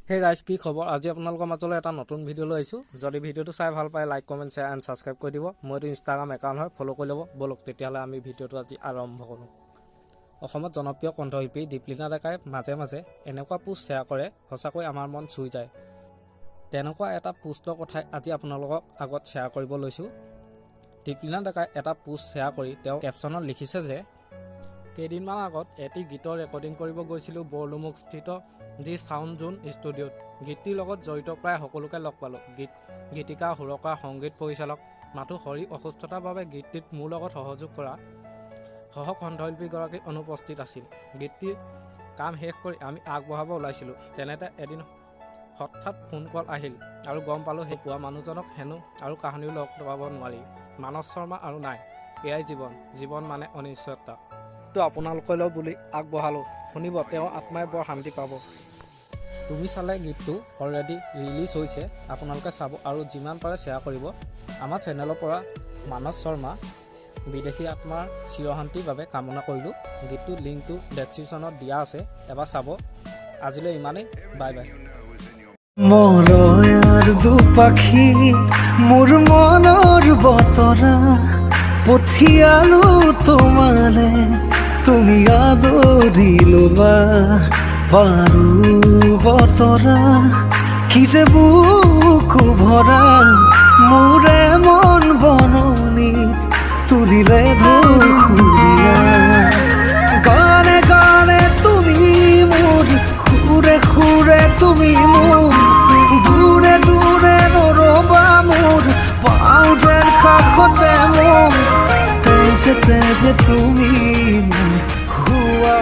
hey guys কি খবৰ আজি আপোনালোকৰ মাজলৈ এটা নতুন ভিডিঅ' লৈ আহিছোঁ যদি ভিডিঅ'টো চাই ভাল পায় like comment share and subscribe কৰি দিব মইতো ইনষ্টাগ্ৰাম একাউণ্ট হয় ফ'ল' কৰি ল'ব বলক তেতিয়াহ'লে আমি ভিডিঅ'টো আজি আৰম্ভ কৰোঁ অসমত জনপ্ৰিয় কণ্ঠশিল্পী দীপলিনা ডেকাই মাজে মাজে এনেকুৱা পোষ্ট শ্বেয়াৰ কৰে সঁচাকৈ আমাৰ মন চুই যায় তেনেকুৱা এটা পোষ্টৰ কথাই আজি আপোনালোকক আগত শ্বেয়াৰ কৰিব লৈছোঁ দীপলিনা ডেকাই এটা পোষ্ট শ্বেয়াৰ কৰি তেওঁ কেপশ্যনত লিখিছে যে কেইদিনমান আগত এটি গীতৰ ৰেকৰ্ডিং কৰিব গৈছিলোঁ বৰলুমুখস্থিত দি চাউণ্ড জোন ষ্টুডিঅ'ত গীতটিৰ লগত জড়িত প্ৰায় সকলোকে লগ পালোঁ গীতিকা সুৰকাৰ সংগীত পৰিচালক মাথো শৰীৰ অসুস্থতাৰ বাবে গীতটিত মোৰ লগত সহযোগ কৰা কণ্ঠশিল্পীগৰাকী অনুপস্থিত আছিল গীতটিৰ কাম শেষ কৰি আমি আগবঢ়াব ওলাইছিলোঁ তেনেতে এদিন হঠাৎ ফোন কল আহিল আৰু গম পালোঁ সেই পোৱা মানুহজনক হেনো আৰু কাহিনীও লগ পাব নোৱাৰি মানস শৰ্মা আৰু নাই এয়াই জীৱন মানে অনিশ্চয়তা তো আপোনালোকলৈ বুলি আগবঢ়ালোঁ শুনিব তেওঁৰ আত্মাই বৰ শান্তি পাব তুমি চালে গীতটো অলৰেডি ৰিলিজ হৈছে আপোনালোকে চাব আৰু যিমান পাৰে শ্বেয়াৰ কৰিব আমাৰ চেনেলৰ পৰা মানস শৰ্মা বিদেশী আত্মাৰ চিৰশান্তিৰ বাবে কামনা কৰিলোঁ গীতটোৰ লিংকটো ডেছক্ৰিপশ্যনত দিয়া আছে এবাৰ চাব আজিলৈ ইমানেই বাই বাই মলয়াৰ দুপাখি মোৰ মনৰ বতৰা পঠিয়ালো তোমালে তুমি আদৰি ল'বা পাৰো বতৰা কি যে বুকু ভৰা মোৰে মন বননিত তুলিলে ধুৰীয়া গানে গানে তুমি মোৰ সুৰে সুৰে তুমি মোৰ দূৰে দূৰে নৰবা মোৰ পাওঁ যেন কাষতে মোৰ তেজে তেজে তুমি মোৰ হুৱা